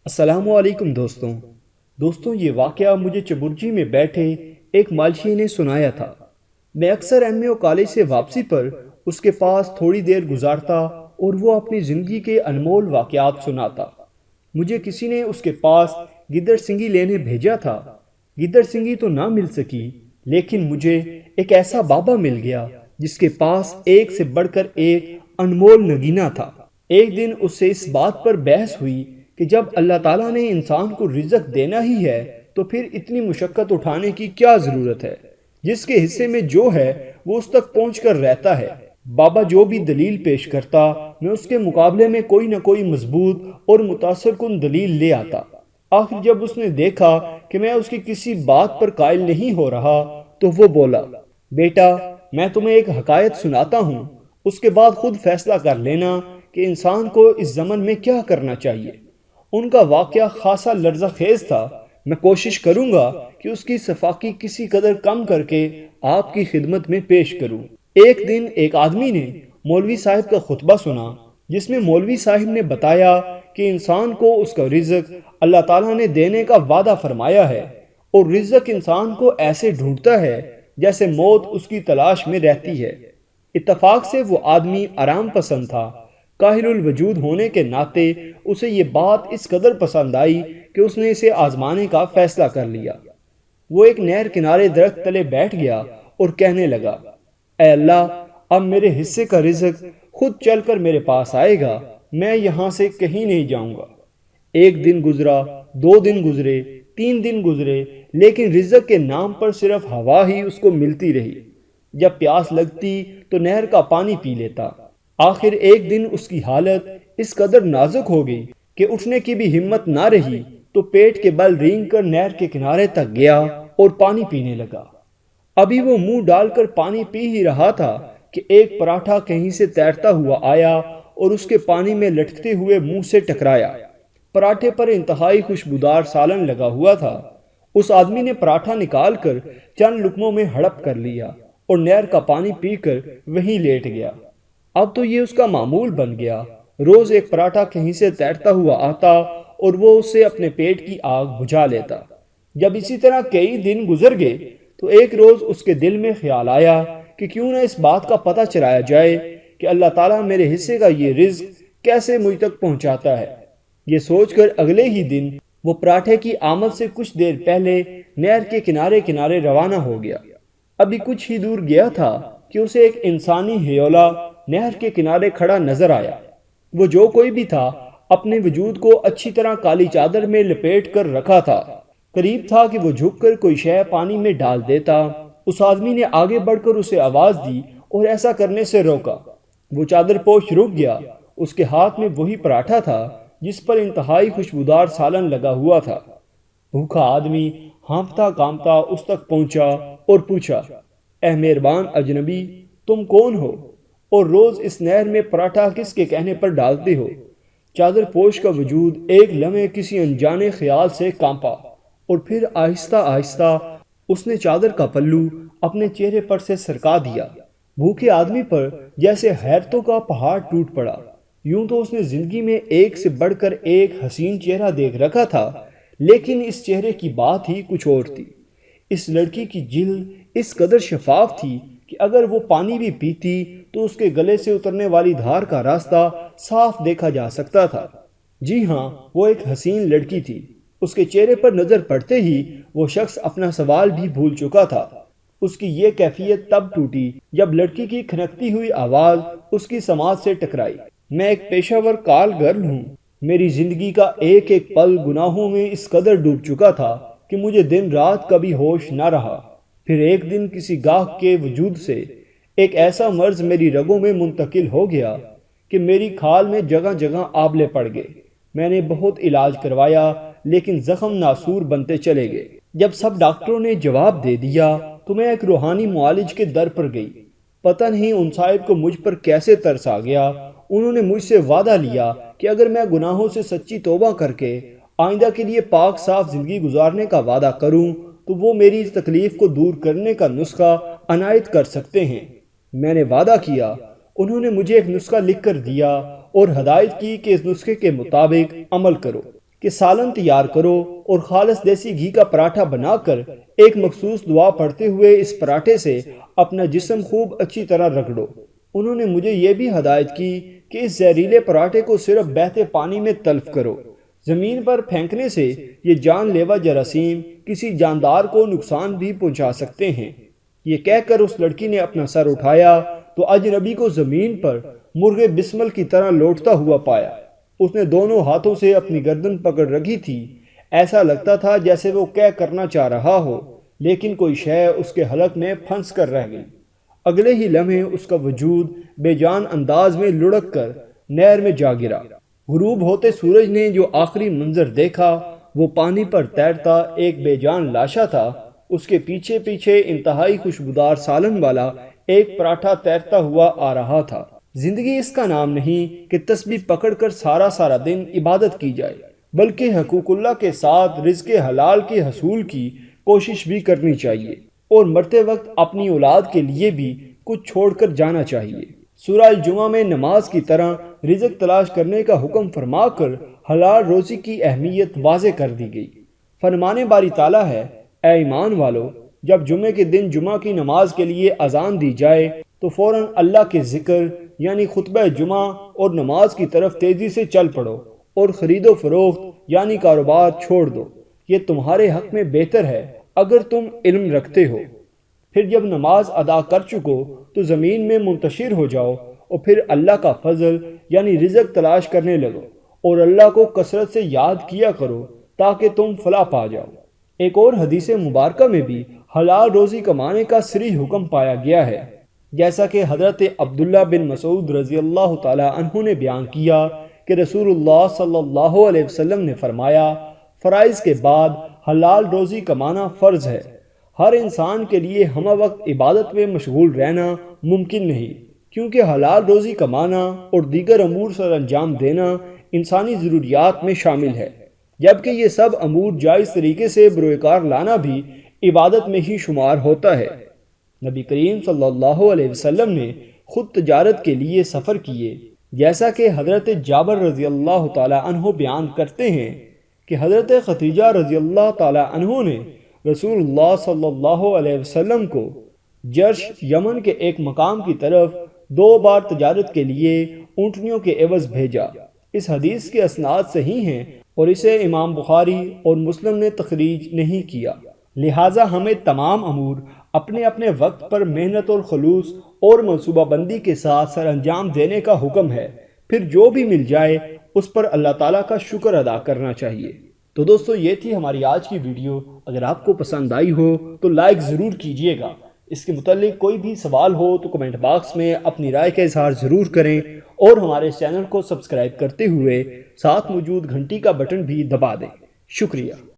السلام علیکم دوستوں یہ واقعہ مجھے چبرجی میں بیٹھے ایک مالشی نے سنایا تھا۔ میں اکثر ایم اے او کالج سے واپسی پر اس کے پاس تھوڑی دیر گزارتا اور وہ اپنی زندگی کے انمول واقعات سناتا۔ مجھے کسی نے اس کے پاس گدڑ سنگھی لینے بھیجا تھا۔ گدڑ سنگھی تو نہ مل سکی، لیکن مجھے ایک ایسا بابا مل گیا جس کے پاس ایک سے بڑھ کر ایک انمول نگینہ تھا۔ ایک دن اس سے اس بات پر بحث ہوئی کہ جب اللہ تعالیٰ نے انسان کو رزق دینا ہی ہے تو پھر اتنی مشقت اٹھانے کی کیا ضرورت ہے؟ جس کے حصے میں جو ہے وہ اس تک پہنچ کر رہتا ہے۔ بابا جو بھی دلیل پیش کرتا، میں اس کے مقابلے میں کوئی نہ کوئی مضبوط اور متاثر کن دلیل لے آتا۔ آخر جب اس نے دیکھا کہ میں اس کی کسی بات پر قائل نہیں ہو رہا تو وہ بولا، بیٹا میں تمہیں ایک حکایت سناتا ہوں، اس کے بعد خود فیصلہ کر لینا کہ انسان کو اس زمن میں کیا کرنا چاہیے۔ ان کا واقعہ خاصا لرزہ خیز تھا۔ میں کوشش کروں گا کہ اس کی صفاقی کسی قدر کم کر کے آپ کی خدمت میں پیش کروں۔ ایک دن ایک آدمی نے مولوی صاحب کا خطبہ سنا، جس میں مولوی صاحب نے بتایا کہ انسان کو اس کا رزق اللہ تعالیٰ نے دینے کا وعدہ فرمایا ہے، اور رزق انسان کو ایسے ڈھونڈتا ہے جیسے موت اس کی تلاش میں رہتی ہے۔ اتفاق سے وہ آدمی آرام پسند تھا۔ کاہل الوجود ہونے کے ناطے اسے یہ بات اس قدر پسند آئی کہ اس نے اسے آزمانے کا فیصلہ کر لیا۔ وہ ایک نہر کنارے درخت تلے بیٹھ گیا اور کہنے لگا، اے اللہ، اب میرے حصے کا رزق خود چل کر میرے پاس آئے گا، میں یہاں سے کہیں نہیں جاؤں گا۔ ایک دن گزرا، 2 دن گزرے، 3 دن گزرے، لیکن رزق کے نام پر صرف ہوا ہی اس کو ملتی رہی۔ جب پیاس لگتی تو نہر کا پانی پی لیتا۔ آخر ایک دن اس کی حالت اس قدر نازک ہو گئی کہ اٹھنے کی بھی ہمت نہ رہی، تو پیٹ کے بل رینگ کر نہر کے کنارے تک گیا اور پانی پینے لگا۔ ابھی وہ منہ ڈال کر پانی پی ہی رہا تھا کہ ایک پراٹھا کہیں سے تیرتا ہوا آیا اور اس کے پانی میں لٹکتے ہوئے منہ سے ٹکرایا۔ پراٹھے پر انتہائی خوشبودار سالن لگا ہوا تھا۔ اس آدمی نے پراٹھا نکال کر چند لقموں میں ہڑپ کر لیا اور نہر کا پانی پی کر وہیں لیٹ گیا۔ اب تو یہ اس کا معمول بن گیا۔ روز ایک پراٹھا کہیں سے تیرتا ہوا آتا اور وہ اس سے اپنے پیٹ کی آگ بجھا لیتا۔ جب اسی طرح کئی دن گزر گئے تو ایک روز اس کے دل میں خیال آیا کہ کیوں نہ اس بات کا پتہ چلایا جائے کہ اللہ تعالیٰ میرے حصے کا یہ رزق کیسے مجھ تک پہنچاتا ہے۔ یہ سوچ کر اگلے ہی دن وہ پراٹھے کی آمد سے کچھ دیر پہلے نہر کے کنارے کنارے روانہ ہو گیا۔ ابھی کچھ ہی دور گیا تھا کہ اسے ایک انسانی ہیولا نہر کے کنارے کھڑا نظر آیا۔ وہ جو کوئی بھی تھا اپنے وجود کو اچھی طرح کالی چادر میں لپیٹ کر رکھا تھا۔ قریب تھا کہ وہ جھک کر کوئی شے پانی میں ڈال دیتا۔ اس آدمی نے آگے بڑھ کر اسے آواز دی اور ایسا کرنے سے روکا۔ وہ چادر پوش رک گیا۔ اس کے ہاتھ میں وہی پراٹھا تھا جس پر انتہائی خوشبودار سالن لگا ہوا تھا۔ بھوکا آدمی ہانپتا کامتا اس تک پہنچا اور پوچھا، اے مہربان اجنبی، تم کون ہو اور روز اس نہر میں پراٹھا کس کے کہنے پر ڈالتے ہو؟ چادر پوش کا وجود ایک لمحے کسی انجانے خیال سے کانپا اور پھر آہستہ آہستہ اس نے چادر کا پلو اپنے چہرے پر سے سرکا دیا۔ بھوکے آدمی پر جیسے حیرتوں کا پہاڑ ٹوٹ پڑا۔ یوں تو اس نے زندگی میں ایک سے بڑھ کر ایک حسین چہرہ دیکھ رکھا تھا، لیکن اس چہرے کی بات ہی کچھ اور تھی۔ اس لڑکی کی جلد اس قدر شفاف تھی کہ اگر وہ پانی بھی پیتی تو اس کے گلے سے اترنے والی دھار کا راستہ صاف دیکھا جا سکتا تھا۔ جی ہاں، وہ ایک حسین لڑکی تھی۔ اس کے چہرے پر نظر پڑتے ہی وہ شخص اپنا سوال بھی بھول چکا تھا۔ اس کی یہ کیفیت تب ٹوٹی جب لڑکی کی کھنکتی ہوئی آواز اس کی سماعت سے ٹکرائی۔ میں ایک پیشہ ور کال گرل ہوں۔ میری زندگی کا ایک ایک پل گناہوں میں اس قدر ڈوب چکا تھا کہ مجھے دن رات کبھی ہوش نہ رہا۔ پھر ایک دن کسی گاہک کے وجود سے ایک ایسا مرض میری رگوں میں منتقل ہو گیا کہ میری کھال میں جگہ جگہ آبلے پڑ گئے۔ میں نے بہت علاج کروایا، لیکن زخم ناسور بنتے چلے گئے۔ جب سب ڈاکٹروں نے جواب دے دیا تو میں ایک روحانی معالج کے در پر گئی۔ پتہ نہیں ان صاحب کو مجھ پر کیسے ترس آ گیا۔ انہوں نے مجھ سے وعدہ لیا کہ اگر میں گناہوں سے سچی توبہ کر کے آئندہ کے لیے پاک صاف زندگی گزارنے کا وعدہ کروں تو وہ میری اس تکلیف کو دور کرنے کا نسخہ عنایت کر سکتے ہیں۔ میں نے وعدہ کیا۔ انہوں نے مجھے ایک نسخہ لکھ کر دیا اور ہدایت کی کہ اس نسخے کے مطابق عمل کرو۔ کہ سالن تیار کرو اور خالص دیسی گھی کا پراٹھا بنا کر ایک مخصوص دعا پڑھتے ہوئے اس پراٹھے سے اپنا جسم خوب اچھی طرح رگڑو۔ انہوں نے مجھے یہ بھی ہدایت کی کہ اس زہریلے پراٹھے کو صرف بہتے پانی میں تلف کرو۔ زمین پر پھینکنے سے یہ جان لیوا جراثیم کسی جاندار کو نقصان بھی پہنچا سکتے ہیں۔ یہ کہہ کر اس لڑکی نے اپنا سر اٹھایا تو اجنبی کو زمین پر مرغ بسمل کی طرح لوٹتا ہوا پایا۔ اس نے دونوں ہاتھوں سے اپنی گردن پکڑ رکھی تھی، ایسا لگتا تھا جیسے وہ کہہ کرنا چاہ رہا ہو، لیکن کوئی شے اس کے حلق میں پھنس کر رہ گئی۔ اگلے ہی لمحے اس کا وجود بے جان انداز میں لڑک کر نہر میں جا گرا۔ غروب ہوتے سورج نے جو آخری منظر دیکھا وہ پانی پر تیرتا ایک بے جان لاشا تھا۔ اس کے پیچھے پیچھے انتہائی خوشبودار سالن والا ایک پراٹھا تیرتا ہوا آ رہا تھا۔ زندگی اس کا نام نہیں کہ تسبیح پکڑ کر سارا دن عبادت کی جائے، بلکہ حقوق اللہ کے ساتھ رزق حلال کے حصول کی کوشش بھی کرنی چاہیے، اور مرتے وقت اپنی اولاد کے لیے بھی کچھ چھوڑ کر جانا چاہیے۔ سورہ الجمعہ میں نماز کی طرح رزق تلاش کرنے کا حکم فرما کر حلال روزی کی اہمیت واضح کر دی گئی۔ فرمانے باری تعالیٰ ہے، اے ایمان والو، جب جمعے کے دن جمعہ کی نماز کے لیے اذان دی جائے تو فوراً اللہ کے ذکر یعنی خطبہ جمعہ اور نماز کی طرف تیزی سے چل پڑو، اور خرید و فروخت یعنی کاروبار چھوڑ دو، یہ تمہارے حق میں بہتر ہے اگر تم علم رکھتے ہو۔ پھر جب نماز ادا کر چکو تو زمین میں منتشر ہو جاؤ، اور پھر اللہ کا فضل یعنی رزق تلاش کرنے لگو، اور اللہ کو کثرت سے یاد کیا کرو تاکہ تم فلاح پا جاؤ۔ ایک اور حدیث مبارکہ میں بھی حلال روزی کمانے کا صریح حکم پایا گیا ہے، جیسا کہ حضرت عبداللہ بن مسعود رضی اللہ تعالی عنہ نے بیان کیا کہ رسول اللہ صلی اللہ علیہ وسلم نے فرمایا، فرائض کے بعد حلال روزی کمانا فرض ہے۔ ہر انسان کے لیے ہمہ وقت عبادت میں مشغول رہنا ممکن نہیں، کیونکہ حلال روزی کمانا اور دیگر امور سر انجام دینا انسانی ضروریات میں شامل ہے، جبکہ یہ سب امور جائز طریقے سے بروئے کار لانا بھی عبادت میں ہی شمار ہوتا ہے۔ نبی کریم صلی اللہ علیہ وسلم نے خود تجارت کے لیے سفر کیے، جیسا کہ حضرت جابر رضی اللہ تعالی عنہ بیان کرتے ہیں کہ حضرت خدیجہ رضی اللہ تعالی عنہ نے رسول اللہ صلی اللہ علیہ وسلم کو جرش یمن کے ایک مقام کی طرف 2 بار تجارت کے لیے اونٹنیوں کے عوض بھیجا۔ اس حدیث کے اسناد صحیح ہیں اور اسے امام بخاری اور مسلم نے تخریج نہیں کیا، لہٰذا ہمیں تمام امور اپنے اپنے وقت پر محنت اور خلوص اور منصوبہ بندی کے ساتھ سر انجام دینے کا حکم ہے، پھر جو بھی مل جائے اس پر اللہ تعالیٰ کا شکر ادا کرنا چاہیے۔ تو دوستو، یہ تھی ہماری آج کی ویڈیو۔ اگر آپ کو پسند آئی ہو تو لائک ضرور کیجئے گا۔ اس کے متعلق کوئی بھی سوال ہو تو کمنٹ باکس میں اپنی رائے کا اظہار ضرور کریں، اور ہمارے چینل کو سبسکرائب کرتے ہوئے ساتھ موجود گھنٹی کا بٹن بھی دبا دیں۔ شکریہ۔